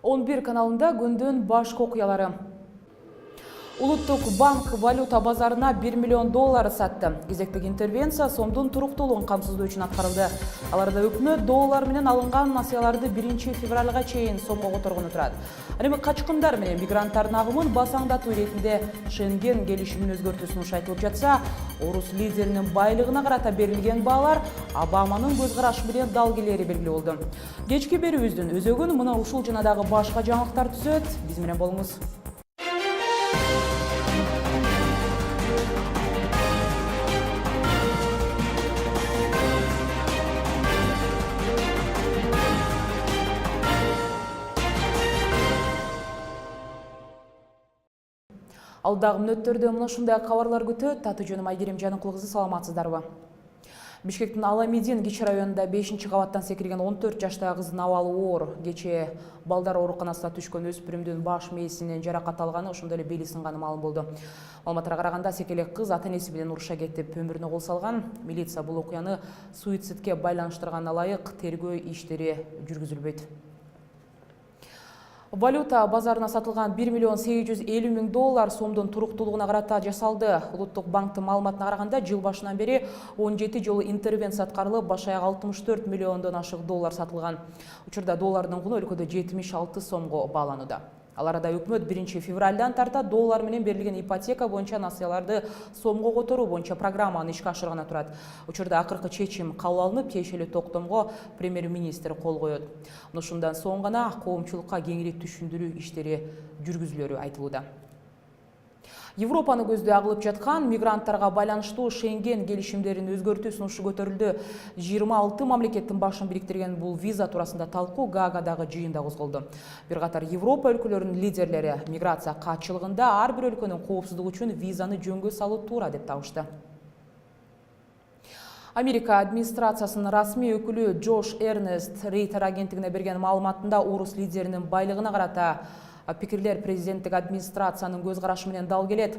11 каналында күндүн башкы окуялары. Улуттук банк валюта базарына 1 миллион доллар сатты. Кезектеги интервенция сомдун туруктуулугун камсыздоо үчүн аткарылды. Аларда өкмөт доллар менен алынган насыяларды 1 февралга чейин сомго которгону турат. Ал эми качкындар менен мигранттардын агымын басаңдатуу иретинде Шенген келишимин өзгөртүү сунушу айтылып жатса, орус лидеринин байлыгына карата берилген баалар Обаманын көз карашы менен далгелери белгилүү болду. Кечки берүүбүздүн өзөгүн мына ушул жана дагы башка жаңылыктар түзөт. Биз менен болуңуз. Алдағы мүнөттөрдө мына ушундай кабарлар күтөт. Аты жөнүм Айгерим Жаныкул кызы, саламатсыздарбы? Бишкектин Аламедин кичи районунда 5-кабаттан секирген 14 жаштагы кыздын абалы оор. Кечээ балдар ооруканасына түшкөн өспүрүмдүн баш мээсинен жаракат алганы, ошондой эле бели сынганы маалым болду. Маалыматтарга караганда, секелек кыз ата-энеси менен уруша кетип өмүрүнө кол салган. Милиция бул окуяны суицидке байланыштырганына ылайык тергөө иштери жүргүзүлбөйт. Валюта базарына сатылган 1 миллион 850 миң доллар сомдун туруктуулугуна карата жасалды. Улуттук банктын маалыматына караганда, жыл башынан бери 17 жолу интервенция аткарылып, баш аяк 64 миллиондон ашык доллар сатылган. Учурда доллардын куну өлкөдө 76 сомго бааланууда. Ал арада өкмөт 1 февралдан тарта доллар менен берилген ипотека боюнча насыяларды сомго которуу боюнча программаны ишке ашырганы турат. Учурда акыркы чечим кабыл алынып, тиешелүү токтомго премьер-министр кол коет. Ушундан соң гана коомчулукка кеңири түшүндүрүү иштери жүргүзүлөрү айтылууда. Европаны көздө агылып жаткан мигранттарга байланыштуу Шенген келишимдерин өзгөртүү сунушу көтөрүлдү. 26 мамлекеттин башын бириктирген бул виза туурасында талкуу Гаагадагы жыйында козголду. Бир катар Европа өлкөлөрүнүн лидерлери миграция катчылыгында ар бир өлкөнүн коопсуздугу үчүн визаны жөнгө салуу туура деп табышты. Америка администрациясынын расмий өкүлү Джош Эрнест Рейтер агенттигине берген маалыматында орус лидеринин байлыгына карата пикирлер президенттик администрациянын көз карашы менен дал келет.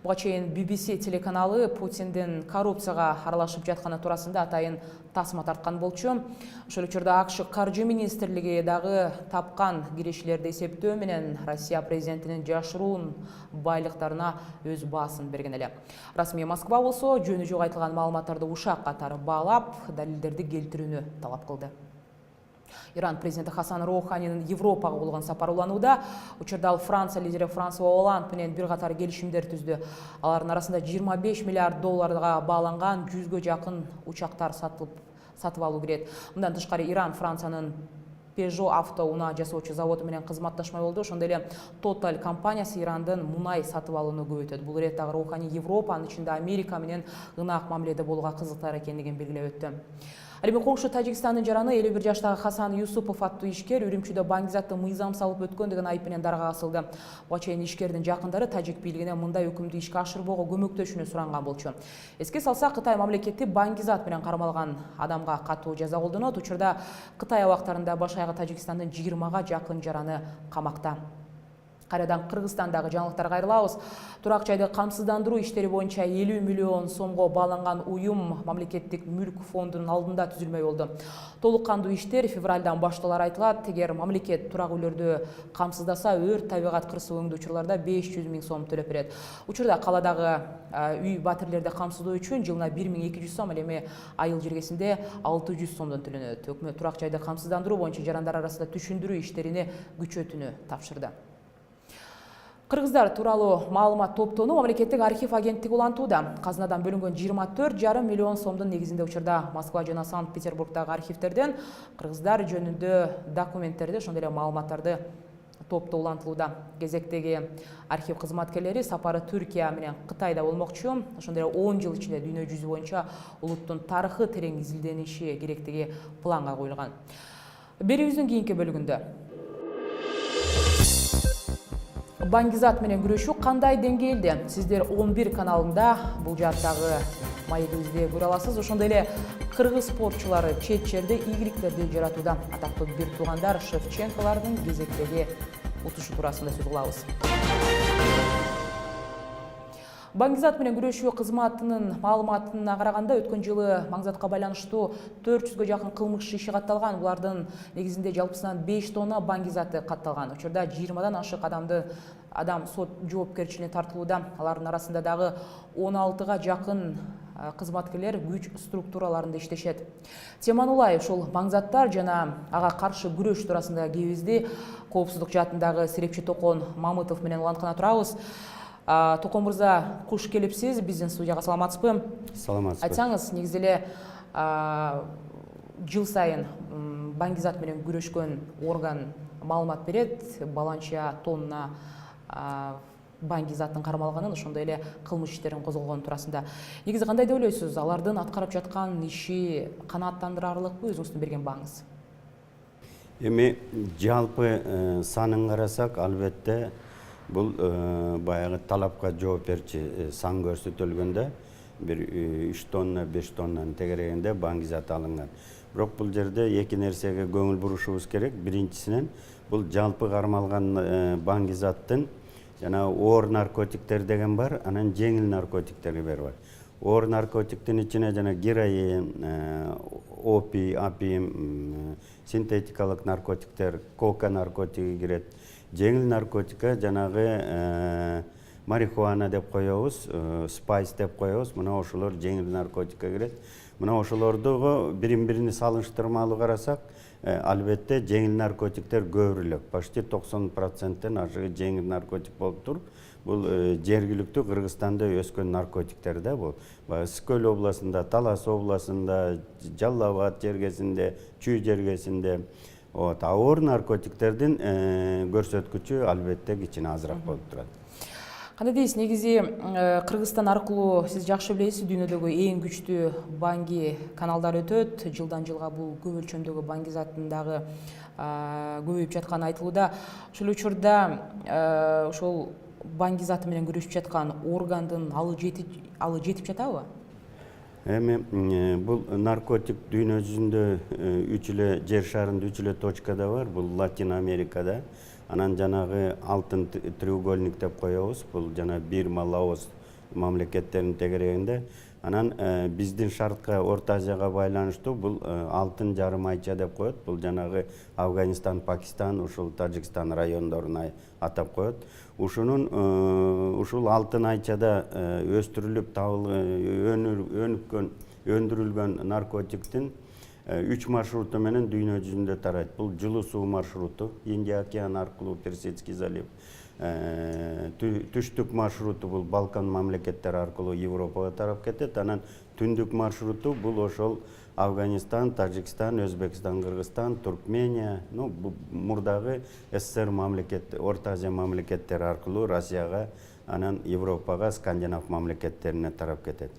Буга чейин BBC телеканалы Путиндин коррупцияга аралашып жатканы туурасында атайын тасма тарткан болчу. Ошол учурда АКШ каржы министрлиги дагы тапкан кирешилерди эсептөө менен Россия президентинин жашыруун байлыктарына өз баасын берген эле. Расмий Москва болсо жөнү жок айтылган маалыматтарды ушак катары баалап, далилдерди келтирүүнү талап кылды. Иран президенти Хасан Роуханинин Европага болгон сапары уланууда. Учурда ал Франция лидери Франсуа Олланд менен бир катар келишимдер түздү. Алардын арасында 25 миллиард долларга бааланган 100гө жакын учактар сатып алуу кирет. Мындан тышкары Иран Франциянын Peugeot авто унаа жасоочу заводу менен кызматташмай болду. Ошондой эле Total компаниясы Ирандын мунай сатып алууну көбөйтөт. Бул ирет дагы Роухани Европа, анын ичинде Америка менен ынак мамиледе болууга кызыктар экендигин белгилеп өттү. Ал эми коңшу Тажикстандын жараны 51 жаштагы Хасан Юсупов аттуу ишкер Үрүмчүдө баңгизатты мыйзам салып өткөн деген айып менен дарга асылды. Буга чейин ишкердин жакындары тажик бийлигине мындай өкүмдү ишке ашырбоого көмөктөшүүнү суранган болчу. Эске салсак, Кытай мамлекети баңгизат менен кармалган адамга катуу жаза колдонот. Учурда Кытай абактарында баш аягы Тажикстандын 20га жакын жараны камакта. Кайрадан Кыргызстандагы жаңылыктарга кайрылабыз. Турак жайды камсыздандыруу иштери боюнча 50 миллион сомго бааланган уюм мамлекеттик мүлк фондунун алдында түзүлмөй болду. Толук кандуу иштер февралдан башталары айтылат. Эгер мамлекет турак үйлөрдү камсыздаса, өрт, табигат кырсыгы өңдүү учурларда 500 миң сом төлөп берет. Учурда каладагы үй батирлерди камсыздоо үчүн жылына 1200 сом, ал эми айыл жергесинде 600 сомдон төлөнөт. Өкмөт турак жайды камсыздандыруу боюнча жарандар арасында түшүндүрүү иштерини күчөтүүнү тапшырды. Кыргыздар тууралуу маалымат топтоону мамлекеттик архив агенттиги улантууда. Казынадан бөлүнгөн 24,5 миллион сомдун негизинде учурда Москва жана Санкт-Петербургдагы архивтерден кыргыздар жөнүндө документтерди, ошондой эле маалыматтарды топтоо улантылууда. Кезектеги архив кызматкерлери сапары Түркия менен Кытайда болмокчу. Ошондой эле 10 жыл ичинде дүйнө жүзү боюнча улуттун тарыхы терең изилдениши керектиги планга коюлган. Берүүбүздүн кийинки бөлүгүндө баңгизат менен күрөшүү кандай деңгээлде? Сиздер 11 каналында бул жааттагы маегибизди көрө аласыз. Ошондой эле кыргыз спортчулары чет жерде ийгиликтерди жаратууда. Атактуу бир туугандар Шевченколордун кезектеги утушу туурасында сөз кылабыз. Баңгизат менен күрөшүү кызматынын маалыматына караганда өткөн жылы Баңгизатка байланыштуу 400гө жакын кылмыш иши катталган. Булардын негизинде жалпысынан 5 тонна баңгизаты катталган. Учурда 20дан ашык адам сот жоопкерчилигине тартылууда. Алардын арасында дагы 16га жакын кызматкерлер күч структураларында иштешет. Теманулай ушул баңгизаттар жана ага каршы күрөш туурасында кебизди коопсуздук жаатындагы серепчи Токон Мамытов менен уланткана турабыз. Токон мырза, куш келипсиз биздин студияга, саламатсызбы? Саламатсызбы. Айтсаңыз, негизи эле жыл сайын баңгизат менен күрөшкөн орган маалымат берет, баланча тонна баңгизаттын кармалганын, ошондой эле кылмыш иштерин козголгон туурасында. Негизи кандай деп ойлойсуз? Алардын аткарып жаткан иши канааттандырарлыкпы, өзүңүздүн берген бааңыз? Эми жалпы санын карасак, албетте бул баягы талапка жооп берчи сан көрсөтүлгөндө бир 3 тонна 5 тоннанын тегерегинде баңгизат алынган. Бирок бул жерде эки нерсеге көңүл бурушубуз керек. Биринчисинен бул жалпы кармалган баңгизаттын жана оор наркотиктер деген бар, анан жеңил наркотиктер бар. Оор наркотиктин ичине жана героин, опий, апиум, синтетикалык наркотиктер, кока наркотиги кирет. Жеңил наркотика жанагы марихуана деп коебуз, спайс деп коебуз. Мына ошолор жеңил наркотика кирет. Мына ошолорду бирин-биrini салыштырмалуу карасак, албетте жеңил наркотиктер көбүрөөк. Почти 90%тен ашыгы жеңил наркотик болуп туруп, бул жергиликтүү Кыргызстанда өскөн наркотиктер да бул. Скөл областында, Талас областында, Жалал Абад жергесинде, Чүй жергесинде оор наркотиктердин көрсөткүчү албетте кичине азыраак болуп турат. Кандай дейсиз, негизи Кыргызстан аркылуу сиз жакшы билесиз, дүйнөдөгү эң күчтүү баңги каналдар өтөт. Жылдан жылга бул көп өлчөмдөгү баңгизаттын дагы көбөйүп жатканы айтылууда. Ошол учурда ошол баңгизаты менен күрөшүп жаткан органдын алы жетип жатабы? Эми бул наркотик дүйнө жүзүндө 3 эле жер шарында 3 эле точкада бар. Бул Латин Америкада, анан жанагы алтын треугольник деп коебуз. Бул жана Бирма, Лаос мамлекеттеринин тегерегинде. Анан биздин шартка, Орто Азияга байланыштуу бул алтын жарым айча деп коет. Бул жанагы Афганистан, Пакистан, ушул Тажикстан райондорун атап коет. Ушул алтын айчада өстүрүлүп өндүрүлгөн наркотиктин 3 маршруту менен дүйнө жүзүндө тарайт. Бул жылуу суу маршруту, Индия океаны аркылуу Персидский залив. Түштүк маршруту бул Балкан мамлекеттери аркылуу Европага тарап кетет. Анан түндүк маршруту бул ошол Афганистан, Тажикстан, Өзбекстан, Кыргызстан, Туркмения, мурдагы СССР мамлекеттери, Орто Азия мамлекеттери аркылуу Россияга, анан Европага, Скандинав мамлекеттерине тарап кетет.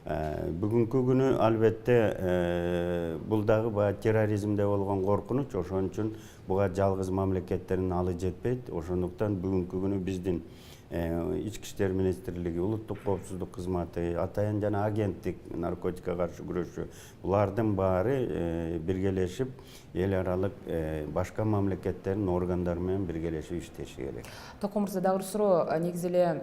Бүгүнкү күнү албетте бул дагы терроризмде болгон коркунуч, ошон үчүн буга жалгыз мамлекеттердин алы жетпейт. Ошондуктан бүгүнкү күнү биздин Ички иштер министрлиги, улуттук коопсуздук кызматы, атайын жана агенттик наркотикка каршы күрөшүү, булардын баары биргелешип эл аралык башка мамлекеттердин органдары менен биргелешип иштеши керек. Токон мырза, дагы бир суроо, негизи эле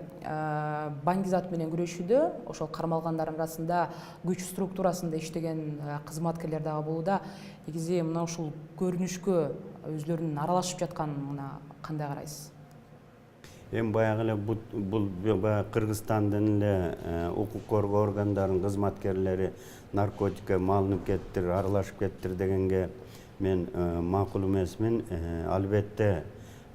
баңгизат менен күрөшүүдө ошол кармалгандардын арасында күч структурасында иштеген кызматкерлер дагы болууда. Негизи мына ушул көрүнүшкө өзлөрүнүн аралашып жатканына кандай карайсыз? Эми баягы эле бул Кыргызстандын эле укук коргоо органдарынын кызматкерлери наркотикке малынып кеттир, аралашып кеттир дегенге мен макул эмесмин. Албетте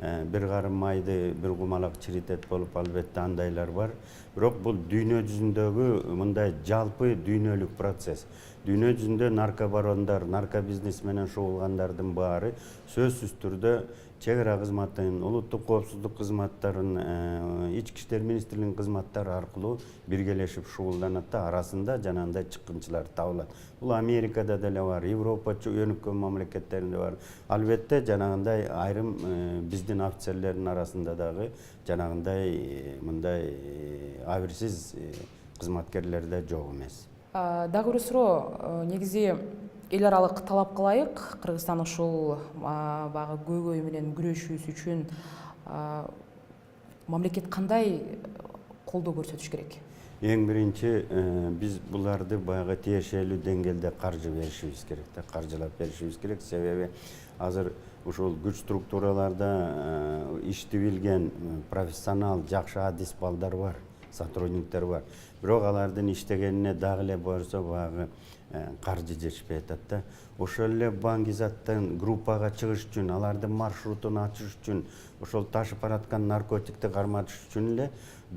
бир карым майды бир кумалак чиритет болуп, албетте андайлар бар. Бирок бул дүйнө жүзүндөгү мындай жалпы дүйнөлүк процесс. Дүйнө жүзүндө наркобарондар, наркобизнес менен шугулдангандардын баары сөзсүз түрдө чек ара кызматын, улуттук коопсуздук кызматтарын, ички иштер министрлигинин кызматтары аркылуу биргелешип шугулданат да, арасында жанагындай чыккынчылар табылат. Бул Америкада деле бар, Европа өнүккөн мамлекеттеринде бар. Албетте жанагындай айрым биздин офицерлердин арасында дагы жанагындай мындай абийирсиз кызматкерлер да жок эмес. Дагы бир суроо, негизи эл аралык талапка ылайык Кыргызстан ушул багы көйгөй менен күрөшүүсү үчүн мамлекет кандай колдоо көрсөтүш керек? Ең бірінші біз бұларды баяғы тиешелүү деңгээлде каржы беришибиз керек да, каржылап беришибиз керек. Себеби азыр ушул күч структураларда ишти билген профессионал, жакшы адис балдар бар, сотрудниктер бар. Бирок алардын иштегенине дагы эле болсо баягы каржы жетишпей атат да. Ошол эле баңгизаттын группага чыгыш үчүн, алардын маршрутун ачыш үчүн, ошол ташып бараткан наркотикти карматыш үчүн эле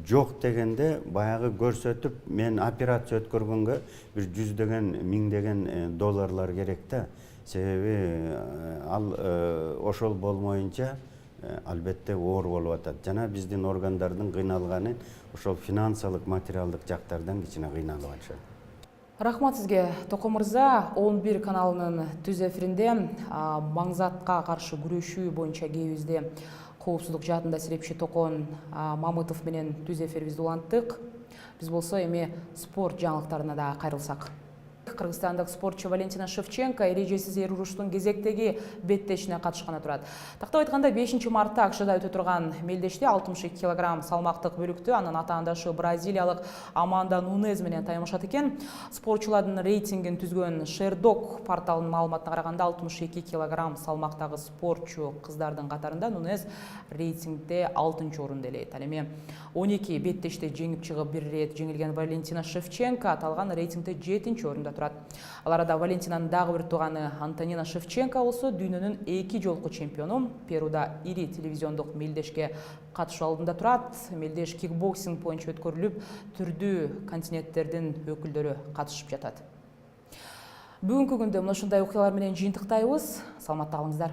жок дегенде баягы көрсөтүп, мен операция өткөргөнгө бир жүздөгөн, миңдеген долларлар керек да. Себеби ал ошол болмоюнча албетте оор болуп атат. Жана биздин органдардын кыйналганы ошол финансылык, материалдык жактардан кичине кыйналып атышат. Рахмат сизге, Токо мырза. 11 каналынын түз эфиринде маңзатка каршы күрөшүү боюнча кээбизде коопсуздук жаатында серепчи Токон Мамытов менен түз эфирибизди уланттык. Биз болсо эми спорт жаңылыктарына да кайрылсак. Кыргызстандык спортчу Валентина Шевченко эрежесиз эр уруштун кезектеги беттешине катышканы турат. Тактап айтканда 5 мартта Акшада өтө турган мелдеште 62 кг салмактык бөлүктү анын атаандашы бразилиялык Аманда Нунез менен таймашат экен. Спортчулардын рейтингин түзгөн Шердок порталынын маалыматына караганда 62 кг салмактагы спортчу кыздардын катарында Нунез рейтингде 6-орунду ээлейт. Ал эми 12 беттеште жеңип чыгып бир ирет жеңилген Валентина Шевченко аталган рейтингде 7-орунда турат. Ал арада Валентинанын дагы бир тууганы Антонина Шевченко болсо дүйнөнүн 2 жолку чемпиону. Перуда ири телевизиондук мелдешке катышуу алдында турат. Мелдеш кикбоксинг боюнча өткөрүлүп, түрдүү континенттердин өкүлдөрү катышып жатат. Бүгүнкү күндө мына ушундай окуялар менен жыйынтыктайбыз. Саламатта калыңыздар.